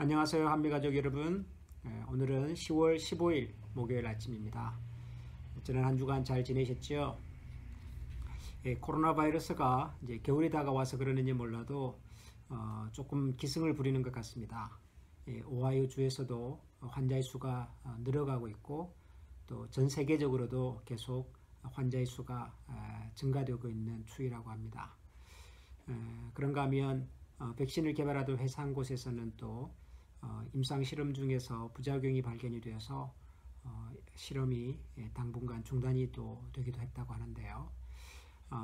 안녕하세요, 한미가족 여러분. 오늘은 10월 15일 목요일 아침입니다. 지난 한 주간 잘 지내셨죠? 코로나 바이러스가 이제 겨울이 다가와서 그러는지 몰라도 조금 기승을 부리는 것 같습니다. 오하이오 주에서도 환자의 수가 늘어가고 있고 또 전 세계적으로도 계속 환자의 수가 증가되고 있는 추이라고 합니다. 그런가 하면 백신을 개발하던 회사 한 곳에서는 또 임상 실험 중에서 부작용이 발견이 되어서 실험이 당분간 중단이 또 되기도 했다고 하는데요.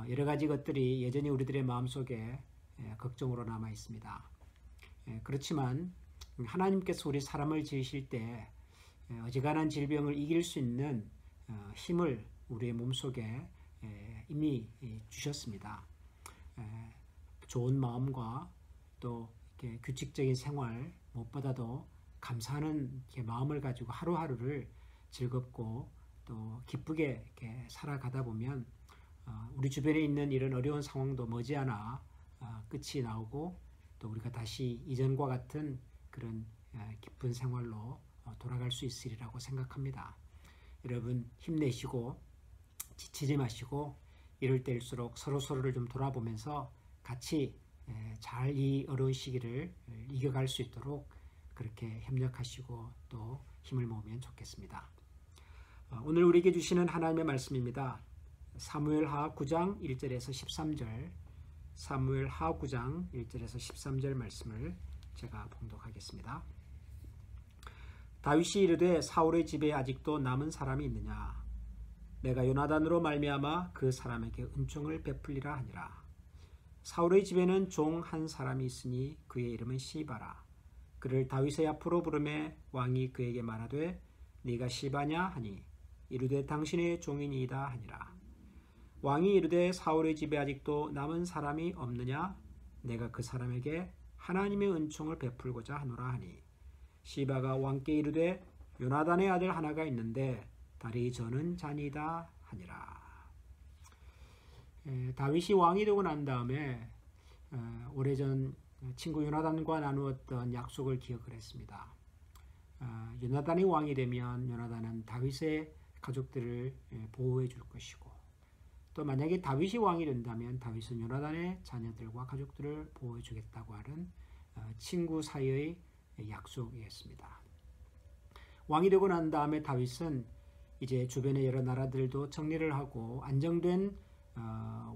여러 가지 것들이 여전히 우리들의 마음속에 걱정으로 남아 있습니다. 그렇지만 하나님께서 우리 사람을 지으실 때 어지간한 질병을 이길 수 있는 힘을 우리의 몸속에 이미 주셨습니다. 좋은 마음과 또 이렇게 규칙적인 생활, 무엇보다도 감사하는 마음을 가지고 하루하루를 즐겁고 또 기쁘게 이렇게 살아가다 보면 우리 주변에 있는 이런 어려운 상황도 머지않아 끝이 나오고 또 우리가 다시 이전과 같은 그런 기쁜 생활로 돌아갈 수 있으리라고 생각합니다. 여러분 힘내시고 지치지 마시고 이럴 때일수록 서로를 좀 돌아보면서 같이 잘 이 어려운 시기를 이겨갈 수 있도록 그렇게 협력하시고 또 힘을 모으면 좋겠습니다. 오늘 우리에게 주시는 하나님의 말씀입니다. 사무엘하 9장 1절에서 13절, 사무엘하 9장 1절에서 13절 말씀을 제가 봉독하겠습니다. 다윗이 이르되 사울의 집에 아직도 남은 사람이 있느냐? 내가 요나단으로 말미암아 그 사람에게 은총을 베풀리라 하니라. 사울의 집에는 종 한 사람이 있으니 그의 이름은 시바라. 그를 다윗의 앞으로 부르매 왕이 그에게 말하되 네가 시바냐 하니 이르되 당신의 종이니이다 하니라. 왕이 이르되 사울의 집에 아직도 남은 사람이 없느냐? 내가 그 사람에게 하나님의 은총을 베풀고자 하노라 하니 시바가 왕께 이르되 요나단의 아들 하나가 있는데 다리 저는 자니이다 하니라. 다윗이 왕이 되고 난 다음에 오래전 친구 요나단과 나누었던 약속을 기억을 했습니다. 요나단이 왕이 되면 요나단은 다윗의 가족들을 보호해 줄 것이고 또 만약에 다윗이 왕이 된다면 다윗은 요나단의 자녀들과 가족들을 보호해 주겠다고 하는 친구 사이의 약속이었습니다. 왕이 되고 난 다음에 다윗은 이제 주변의 여러 나라들도 정리를 하고 안정된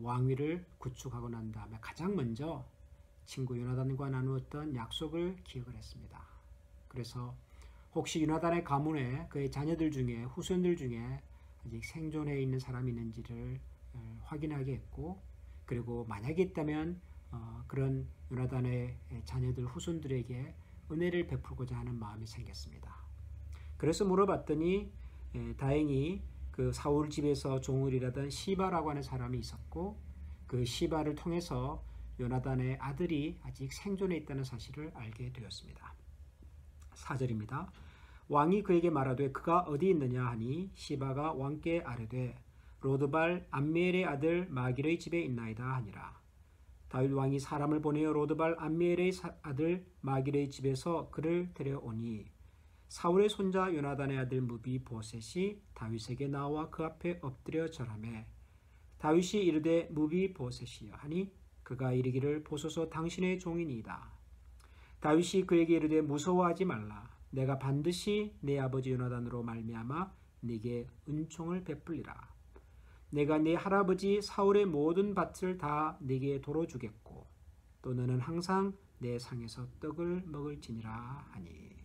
왕위를 구축하고 난 다음에 가장 먼저 친구 요나단과 나누었던 약속을 기억을 했습니다. 그래서 혹시 요나단의 가문에 그의 자녀들 중에 후손들 중에 아직 생존해 있는 사람이 있는지를 확인하게 했고 그리고 만약에 있다면 그런 요나단의 자녀들 후손들에게 은혜를 베풀고자 하는 마음이 생겼습니다. 그래서 물어봤더니 다행히 그 사울 집에서 종을 일하던 시바라고 하는 사람이 있었고 그 시바를 통해서 요나단의 아들이 아직 생존해 있다는 사실을 알게 되었습니다. 4절입니다. 왕이 그에게 말하되 그가 어디 있느냐 하니 시바가 왕께 아뢰되 로드발 암미엘의 아들 마길의 집에 있나이다 하니라. 다윗 왕이 사람을 보내어 로드발 암미엘의 아들 마길의 집에서 그를 데려오니 사울의 손자 요나단의 아들 무비보셋이 다윗에게 나와 그 앞에 엎드려 절하매 다윗이 이르되 무비보셋이여 하니 그가 이르기를 보소서 당신의 종이니이다. 다윗이 그에게 이르되 무서워하지 말라. 내가 반드시 내 아버지 요나단으로 말미암아 네게 은총을 베풀리라. 내가 네 할아버지 사울의 모든 밭을 다 네게 도로 주겠고 또 너는 항상 내 상에서 떡을 먹을지니라 하니.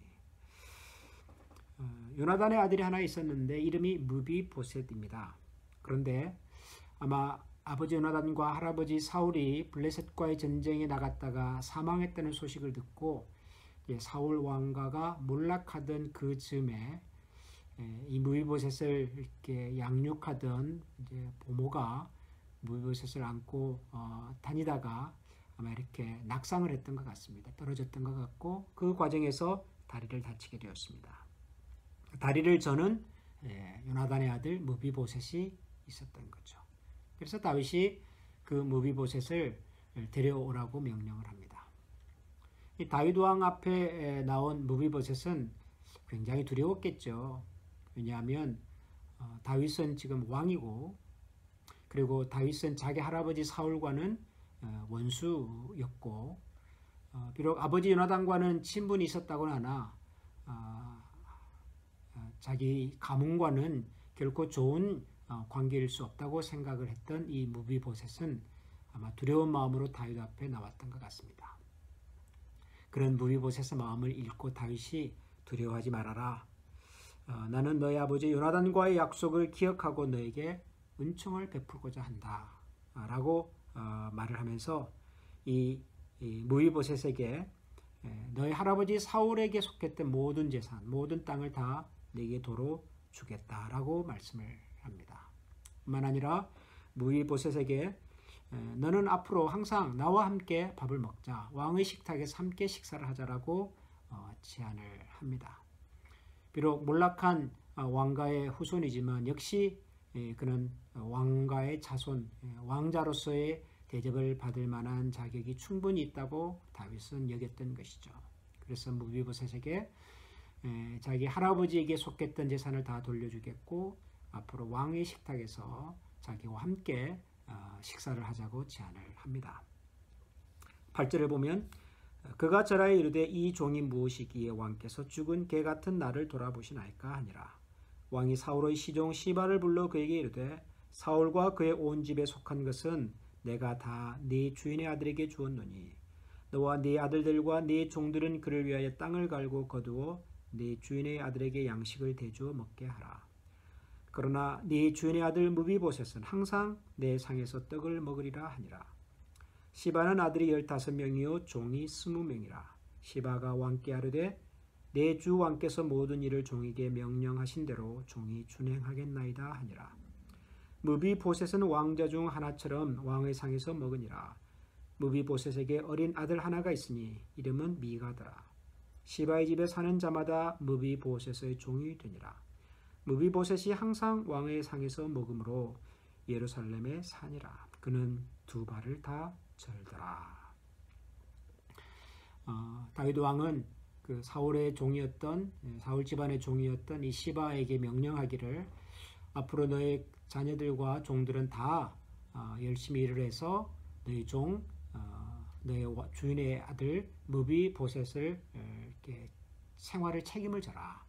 요나단의 아들이 하나 있었는데 이름이 무비보셋입니다. 그런데 아마 아버지 요나단과 할아버지 사울이 블레셋과의 전쟁에 나갔다가 사망했다는 소식을 듣고 사울 왕가가 몰락하던 그 즈음에 이 무비보셋을 이렇게 양육하던 이제 부모가 무비보셋을 안고 다니다가 아마 이렇게 낙상을 했던 것 같습니다. 떨어졌던 것 같고 그 과정에서 다리를 다치게 되었습니다. 다리를 저는 요나단의 아들 무비보셋이 있었던 거죠. 그래서 다윗이 그 무비보셋을 데려오라고 명령을 합니다. 이 다윗 왕 앞에 나온 무비보셋은 굉장히 두려웠겠죠. 왜냐하면 다윗은 지금 왕이고, 그리고 다윗은 자기 할아버지 사울과는 원수였고, 비록 아버지 요나단과는 친분이 있었다고는 하나 자기 가문과는 결코 좋은 관계일 수 없다고 생각을 했던 이 무비보셋은 아마 두려운 마음으로 다윗 앞에 나왔던 것 같습니다. 그런 무비보셋의 마음을 읽고 다윗이 두려워하지 말아라. 나는 너희 아버지 요나단과의 약속을 기억하고 너에게 은총을 베풀고자 한다. 라고 말을 하면서 이 무비보셋에게 너희 할아버지 사울에게 속했던 모든 재산, 모든 땅을 다 내게 도로 주겠다라고 말씀을 합니다. 뿐만 아니라 무비보셋에게 너는 앞으로 항상 나와 함께 밥을 먹자. 왕의 식탁에서 함께 식사를 하자라고 제안을 합니다. 비록 몰락한 왕가의 후손이지만 역시 그는 왕가의 자손, 왕자로서의 대접을 받을 만한 자격이 충분히 있다고 다윗은 여겼던 것이죠. 그래서 무비보셋에게 자기 할아버지에게 속했던 재산을 다 돌려주겠고 앞으로 왕의 식탁에서 자기와 함께 식사를 하자고 제안을 합니다. 8절을 보면 그가 저라에 이르되 이 종이 무엇이기에 왕께서 죽은 개 같은 나를 돌아보시나이까 하니라. 왕이 사울의 시종 시바를 불러 그에게 이르되 사울과 그의 온 집에 속한 것은 내가 다 네 주인의 아들에게 주었노니 너와 네 아들들과 네 종들은 그를 위하여 땅을 갈고 거두어 네 주인의 아들에게 양식을 대주어 먹게 하라. 그러나 네 주인의 아들 무비보셋은 항상 내 상에서 떡을 먹으리라 하니라. 시바는 아들이 15명이요 종이 20명이라. 시바가 왕께 아뢰되 내 주 왕께서 모든 일을 종에게 명령하신 대로 종이 준행하겠나이다 하니라. 무비보셋은 왕자 중 하나처럼 왕의 상에서 먹으니라. 무비보셋에게 어린 아들 하나가 있으니 이름은 미가더라. 시바의 집에 사는 자마다 무비보셋의 종이 되니라. 무비보셋이 항상 왕의 상에서 먹음으로 예루살렘에 사니라. 그는 두 발을 다 절더라. 다윗 왕은 그 사울의 종이었던 사울 집안의 종이었던 이 시바에게 명령하기를 앞으로 너의 자녀들과 종들은 다 열심히 일을 해서 너희 종 너의 주인의 아들 무비보셋을 이렇게 생활을 책임을 져라.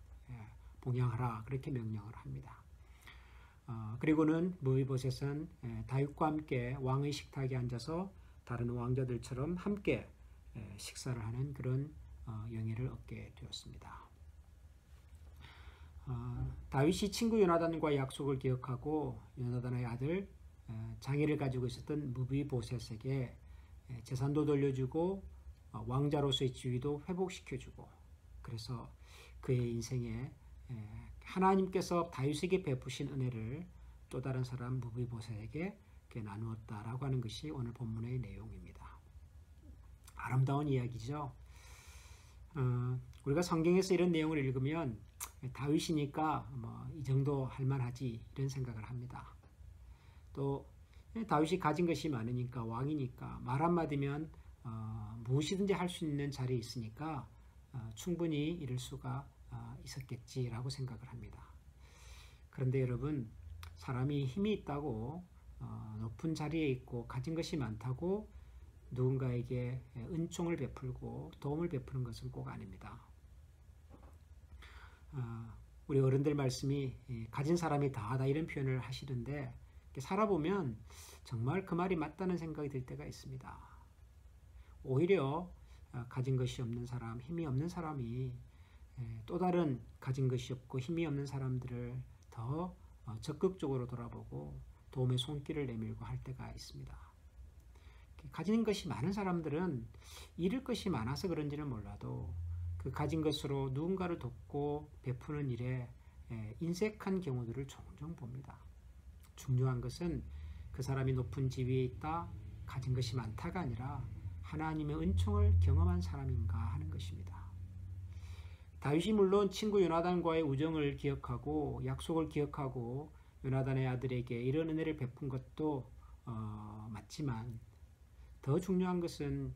봉양하라. 그렇게 명령을 합니다. 그리고는 무비보셋은 다윗과 함께 왕의 식탁에 앉아서 다른 왕자들처럼 함께 식사를 하는 그런 영예를 얻게 되었습니다. 다윗이 친구 요나단과 약속을 기억하고 요나단의 아들 장애를 가지고 있었던 무비보셋에게 재산도 돌려주고 왕자로서의 지위도 회복시켜주고 그래서 그의 인생에 하나님께서 다윗에게 베푸신 은혜를 또 다른 사람 무비보셋에게 나누었다라고 하는 것이 오늘 본문의 내용입니다. 아름다운 이야기죠. 우리가 성경에서 이런 내용을 읽으면 다윗이니까 이 정도 할만하지 이런 생각을 합니다. 또 다윗이 가진 것이 많으니까 왕이니까 말 한마디면 무엇이든지 할 수 있는 자리에 있으니까 충분히 이럴 수가 있었겠지라고 생각을 합니다. 그런데 여러분 사람이 힘이 있다고 높은 자리에 있고 가진 것이 많다고 누군가에게 은총을 베풀고 도움을 베푸는 것은 꼭 아닙니다. 우리 어른들 말씀이 가진 사람이 다하다 이런 표현을 하시던데 살아보면 정말 그 말이 맞다는 생각이 들 때가 있습니다. 오히려 가진 것이 없는 사람, 힘이 없는 사람이 또 다른 가진 것이 없고 힘이 없는 사람들을 더 적극적으로 돌아보고 도움의 손길을 내밀고 할 때가 있습니다. 가진 것이 많은 사람들은 잃을 것이 많아서 그런지는 몰라도 그 가진 것으로 누군가를 돕고 베푸는 일에 인색한 경우들을 종종 봅니다. 중요한 것은 그 사람이 높은 지위에 있다, 가진 것이 많다가 아니라 하나님의 은총을 경험한 사람인가 하는 것입니다. 다윗이 물론 친구 요나단과의 우정을 기억하고 약속을 기억하고 요나단의 아들에게 이런 은혜를 베푼 것도 맞지만 더 중요한 것은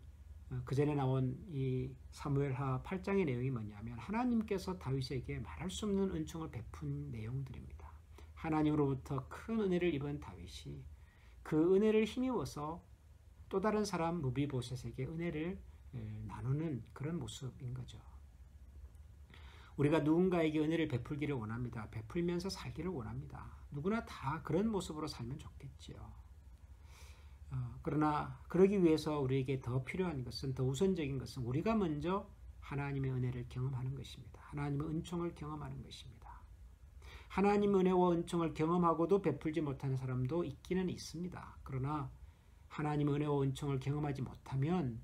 그 전에 나온 이 사무엘하 8장의 내용이 뭐냐면 하나님께서 다윗에게 말할 수 없는 은총을 베푼 내용들입니다. 하나님으로부터 큰 은혜를 입은 다윗이 그 은혜를 힘입어서 또 다른 사람 무비보셋에게 은혜를 나누는 그런 모습인 거죠. 우리가 누군가에게 은혜를 베풀기를 원합니다. 베풀면서 살기를 원합니다. 누구나 다 그런 모습으로 살면 좋겠지요. 그러나 그러기 위해서 우리에게 더 필요한 것은, 더 우선적인 것은 우리가 먼저 하나님의 은혜를 경험하는 것입니다. 하나님의 은총을 경험하는 것입니다. 하나님의 은혜와 은총을 경험하고도 베풀지 못하는 사람도 있기는 있습니다. 그러나 하나님의 은혜와 은총을 경험하지 못하면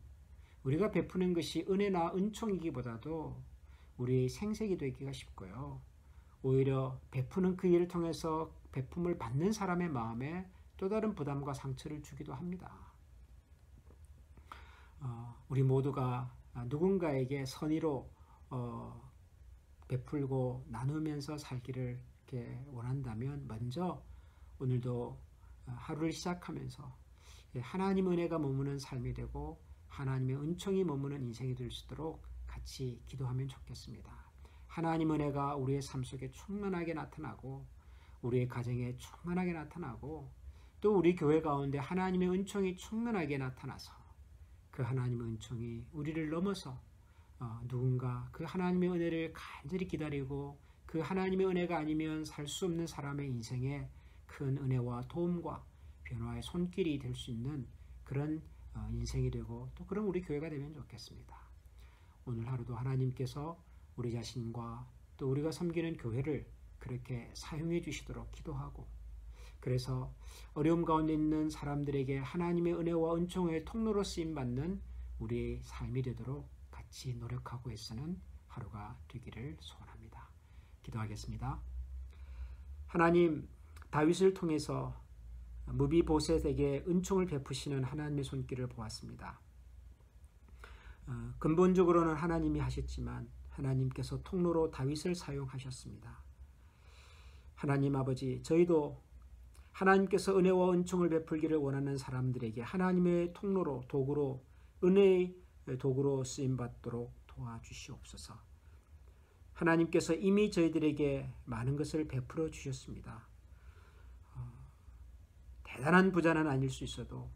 우리가 베푸는 것이 은혜나 은총이기보다도 우리의 생색이 되기가 쉽고요. 오히려 베푸는 그 일을 통해서 베품을 받는 사람의 마음에 또 다른 부담과 상처를 주기도 합니다. 우리 모두가 누군가에게 선의로 베풀고 나누면서 살기를 이렇게 원한다면 먼저 오늘도 하루를 시작하면서 하나님의 은혜가 머무는 삶이 되고 하나님의 은총이 머무는 인생이 될 수 있도록 같이 기도하면 좋겠습니다. 하나님의 은혜가 우리의 삶 속에 충만하게 나타나고 우리의 가정에 충만하게 나타나고 또 우리 교회 가운데 하나님의 은총이 충만하게 나타나서 그 하나님의 은총이 우리를 넘어서 누군가 그 하나님의 은혜를 간절히 기다리고 그 하나님의 은혜가 아니면 살 수 없는 사람의 인생에 큰 은혜와 도움과 변화의 손길이 될 수 있는 그런 인생이 되고 또 그런 우리 교회가 되면 좋겠습니다. 오늘 하루도 하나님께서 우리 자신과 또 우리가 섬기는 교회를 그렇게 사용해 주시도록 기도하고, 그래서 어려움 가운데 있는 사람들에게 하나님의 은혜와 은총의 통로로 쓰임받는 우리의 삶이 되도록 같이 노력하고 애쓰는 하루가 되기를 소원합니다. 기도하겠습니다. 하나님, 다윗을 통해서 무비보셋에게 은총을 베푸시는 하나님의 손길을 보았습니다. 근본적으로는 하나님이 하셨지만 하나님께서 통로로 다윗을 사용하셨습니다. 하나님 아버지, 저희도 하나님께서 은혜와 은총을 베풀기를 원하는 사람들에게 하나님의 통로로, 도구로, 은혜의 도구로 쓰임받도록 도와주시옵소서. 하나님께서 이미 저희들에게 많은 것을 베풀어 주셨습니다. 대단한 부자는 아닐 수 있어도,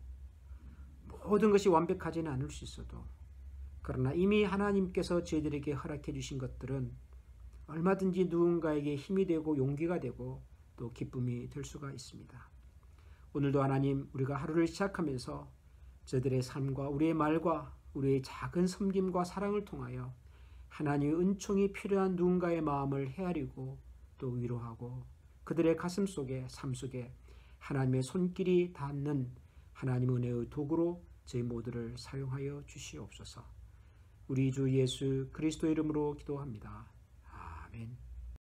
모든 것이 완벽하지는 않을 수 있어도, 그러나 이미 하나님께서 저희들에게 허락해 주신 것들은 얼마든지 누군가에게 힘이 되고 용기가 되고 또 기쁨이 될 수가 있습니다. 오늘도 하나님, 우리가 하루를 시작하면서 저들의 삶과 우리의 말과 우리의 작은 섬김과 사랑을 통하여 하나님의 은총이 필요한 누군가의 마음을 헤아리고 또 위로하고 그들의 가슴 속에, 삶 속에 하나님의 손길이 닿는 하나님의 은혜의 도구로 저희 모두를 사용하여 주시옵소서. 우리 주 예수 그리스도 이름으로 기도합니다. 아멘.